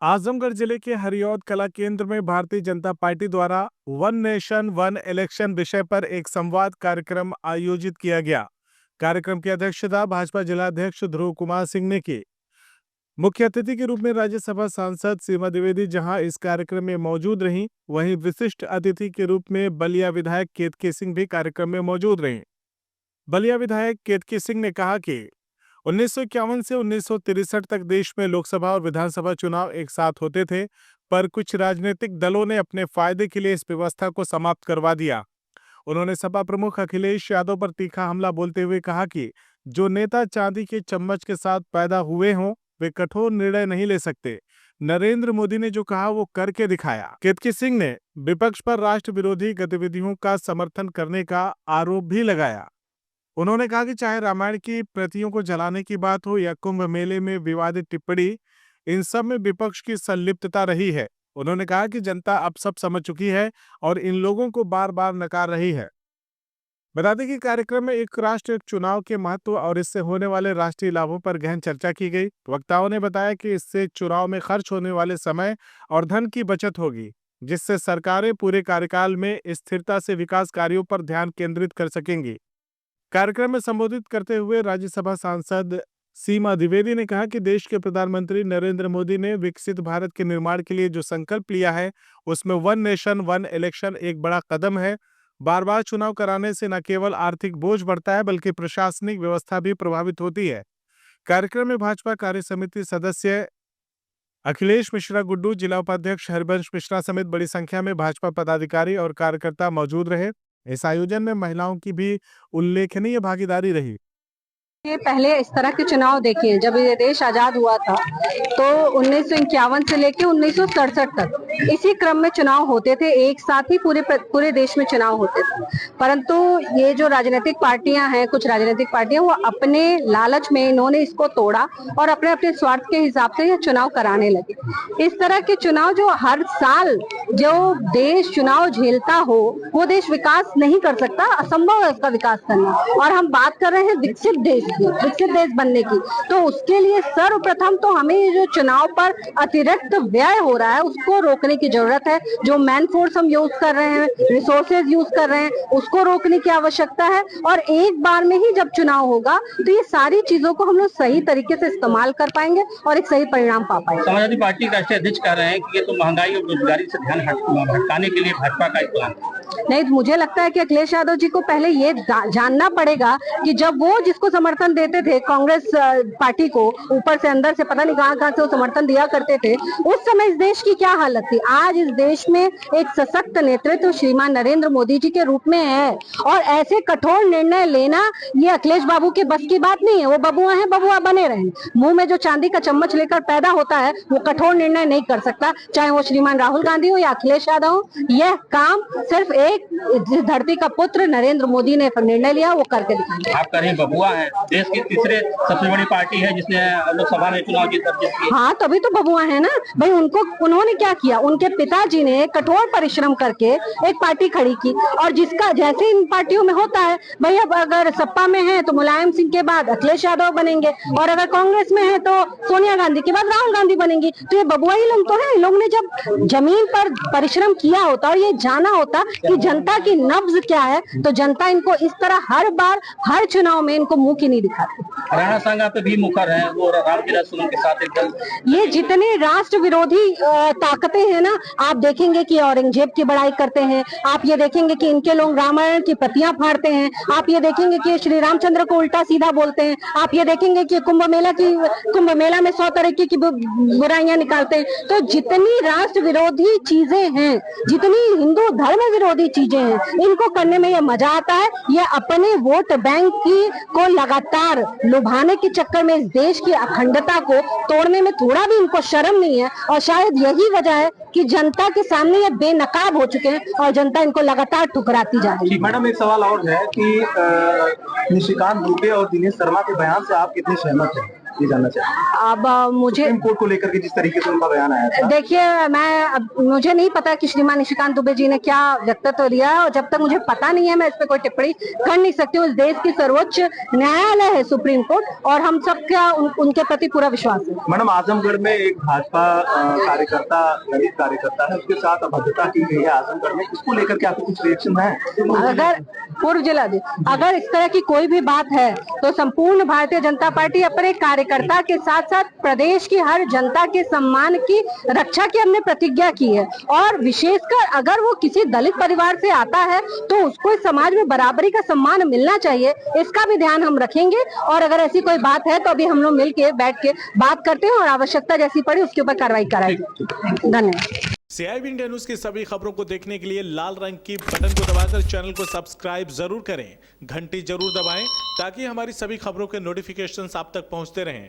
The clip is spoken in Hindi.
आजमगढ़ जिले के हरिऔध कला केंद्र में भारतीय जनता पार्टी द्वारा वन नेशन वन इलेक्शन विषय पर एक संवाद कार्यक्रम आयोजित किया गया। कार्यक्रम की अध्यक्षता भाजपा जिलाध्यक्ष ध्रुव कुमार सिंह ने की। मुख्य अतिथि के रूप में राज्यसभा सांसद सीमा द्विवेदी जहां इस कार्यक्रम में मौजूद रहीं, वहीं विशिष्ट अतिथि के रूप में बलिया विधायक केतकी सिंह भी कार्यक्रम में मौजूद रहीं। बलिया विधायक केतकी सिंह ने कहा कि 1951 से 1963 तक देश में लोकसभा और विधानसभा चुनाव एक साथ होते थे, पर कुछ राजनीतिक दलों ने अपने फायदे के लिए इस व्यवस्था को समाप्त करवा दिया। उन्होंने सपा प्रमुख अखिलेश यादव पर तीखा हमला बोलते हुए कहा कि जो नेता चांदी के चम्मच के साथ पैदा हुए हों, वे कठोर निर्णय नहीं ले सकते। नरेंद्र मोदी ने जो कहा वो करके दिखाया। केतकी सिंह ने विपक्ष पर राष्ट्र विरोधी गतिविधियों का समर्थन करने का आरोप भी लगाया। उन्होंने कहा कि चाहे रामायण की प्रतियों को जलाने की बात हो या कुंभ मेले में विवादित टिप्पणी, इन सब में विपक्ष की संलिप्तता रही है। उन्होंने कहा कि जनता अब सब समझ चुकी है और इन लोगों को बार बार नकार रही है। बता दें कि कार्यक्रम में एक राष्ट्र एक चुनाव के महत्व और इससे होने वाले राष्ट्रीय लाभों पर गहन चर्चा की गई। वक्ताओं ने बताया कि इससे चुनाव में खर्च होने वाले समय और धन की बचत होगी, जिससे सरकारें पूरे कार्यकाल में स्थिरता से विकास कार्यों पर ध्यान केंद्रित कर सकेंगी। कार्यक्रम में संबोधित करते हुए राज्यसभा सांसद सीमा द्विवेदी ने कहा कि देश के प्रधानमंत्री नरेंद्र मोदी ने विकसित भारत के निर्माण के लिए जो संकल्प लिया है, उसमें वन नेशन वन इलेक्शन एक बड़ा कदम है। बार बार चुनाव कराने से न केवल आर्थिक बोझ बढ़ता है, बल्कि प्रशासनिक व्यवस्था भी प्रभावित होती है। कार्यक्रम में भाजपा कार्य समिति सदस्य अखिलेश मिश्रा गुड्डू, जिला उपाध्यक्ष हरिवंश मिश्रा समेत बड़ी संख्या में भाजपा पदाधिकारी और कार्यकर्ता मौजूद रहे। इस आयोजन में महिलाओं की भी उल्लेखनीय भागीदारी रही। ये पहले इस तरह के चुनाव देखिए, जब ये देश आजाद हुआ था तो 1951 से लेके 1967 तक इसी क्रम में चुनाव होते थे। एक साथ ही पूरे देश में चुनाव होते थे। परंतु ये जो राजनीतिक पार्टियां हैं, कुछ राजनीतिक पार्टियां, वो अपने लालच में इन्होंने इसको तोड़ा और अपने अपने स्वार्थ के हिसाब से ये चुनाव कराने लगे। इस तरह के चुनाव जो हर साल जो देश चुनाव झेलता हो, वो देश विकास नहीं कर सकता, असंभव है उसका विकास करना। और हम बात कर रहे हैं विकसित देश बनने की, तो उसके लिए सर्वप्रथम तो हमें जो चुनाव पर अतिरिक्त व्यय हो रहा है उसको रोकने की जरूरत है। जो मैन फोर्स हम यूज कर रहे हैं, रिसोर्सेज यूज कर रहे हैं, उसको रोकने की आवश्यकता है। और एक बार में ही जब चुनाव होगा तो ये सारी चीजों को हम लोग सही तरीके से इस्तेमाल कर पाएंगे और एक सही परिणाम पा पाएंगे। समाजवादी पार्टी के राष्ट्रीय अध्यक्ष कह रहे हैं कि ये तो महंगाई और बेरोजगारी से ध्यान भटकाने के लिए भाजपा का एक प्लान है। नहीं, मुझे लगता है कि अखिलेश यादव जी को पहले ये जानना पड़ेगा कि जब वो जिसको समर्थन देते थे, कांग्रेस पार्टी को, ऊपर से अंदर से पता नहीं कहां से वो समर्थन दिया करते थे, उस समय इस देश की क्या हालत थी। आज इस देश में एक सशक्त नेतृत्व श्रीमान नरेंद्र मोदी जी के रूप में है और ऐसे कठोर निर्णय लेना ये अखिलेश बाबू के बस की बात नहीं है। वो बबुआ है, बबुआ बने रहे। मुंह में जो चांदी का चम्मच लेकर पैदा होता है वो कठोर निर्णय नहीं कर सकता, चाहे वो श्रीमान राहुल गांधी हो या अखिलेश यादव हो। यह काम सिर्फ एक धरती का पुत्र नरेंद्र मोदी ने निर्णय लिया, वो करके दिखाएंगे। आप कह रहे हैं बबुआ है, देश की तीसरे सबसे बड़ी पार्टी है जिसने लोकसभा में चुनाव जीत किया। हाँ, तभी तो बबुआ है ना भाई। उन्होंने क्या किया, उनके पिताजी ने कठोर परिश्रम करके एक पार्टी खड़ी की, और जिसका जैसे इन पार्टियों में होता है भाई, अब अगर सपा में है तो मुलायम सिंह के बाद अखिलेश यादव बनेंगे, और अगर कांग्रेस में है तो सोनिया गांधी के बाद राहुल गांधी बनेंगी। तो ये बबुआ ही लोग तो है। इन लोगों ने जब जमीन पर परिश्रम किया होता और ये जाना होता कि जनता की नब्ज क्या है, तो जनता इनको इस तरह हर बार हर चुनाव में इनको मुंह की नहीं दिखाती। राणा सांगा पे भी मुखर है, वो रामविलास सुमन के साथ एकदम। ये जितने राष्ट्र विरोधी ताकतें हैं ना, आप देखेंगे कि औरंगजेब की बड़ाई करते हैं, आप ये देखेंगे कि इनके लोग रामायण की प्रतियां फाड़ते हैं, आप ये देखेंगे कि श्री रामचंद्र को उल्टा सीधा बोलते हैं, आप ये देखेंगे कि कुंभ मेला में 100 तरीके की बुराइयां निकालते हैं। तो जितनी राष्ट्र विरोधी चीजें हैं, जितनी हिंदू धर्म विरोधी चीजें हैं, इनको करने में ये मजा आता है। ये अपने वोट बैंक को लगातार लुभाने के चक्कर में इस देश की अखंडता को तोड़ने में थोड़ा भी इनको शर्म नहीं है, और शायद यही वजह है कि जनता के सामने ये बेनकाब हो चुके हैं और जनता इनको लगातार ठुकराती जा रही है। मैडम, एक सवाल और है कि निशिकांत दुबे और दिनेश शर्मा के बयान से आप कितने सहमत हैं? ये जानना चाहेंगे। अब मुझे सुप्रीम कोर्ट को लेकर के जिस तरीके से उनका बयान आया था, देखिए, मुझे नहीं पता कि श्रीमान निशिकांत दुबे जी ने क्या वक्तव्य दिया है, और जब तक मुझे पता नहीं है मैं इस पे कोई टिप्पणी कर नहीं सकती हूँ। इस देश की सर्वोच्च न्यायालय है सुप्रीम कोर्ट, और हम सबका उनके प्रति पूरा विश्वास है। मैडम आजमगढ़ में एक भाजपा कार्यकर्ता, दलित कार्यकर्ता है, उसके साथ अभद्रता की गई है आजमगढ़ में, इसको लेकर के आपको कुछ रिएक्शन है? अगर पूर्व जिलाधीश, अगर इस तरह की कोई भी बात है तो संपूर्ण भारतीय जनता पार्टी अपने कार्यकर्ता के साथ साथ प्रदेश की हर जनता के सम्मान की रक्षा की हमने प्रतिज्ञा की है, और विशेषकर अगर वो किसी दलित परिवार से आता है तो उसको इस समाज में बराबरी का सम्मान मिलना चाहिए, इसका भी ध्यान हम रखेंगे। और अगर ऐसी कोई बात है तो अभी हम लोग मिल के बैठ के बात करते हैं, और आवश्यकता जैसी पड़ी उसके ऊपर कार्रवाई कराएंगे। धन्यवाद। CIB इंडिया न्यूज की सभी खबरों को देखने के लिए लाल रंग की बटन को दबाकर चैनल को सब्सक्राइब जरूर करें, घंटी जरूर दबाएं ताकि हमारी सभी खबरों के नोटिफिकेशंस आप तक पहुंचते रहें।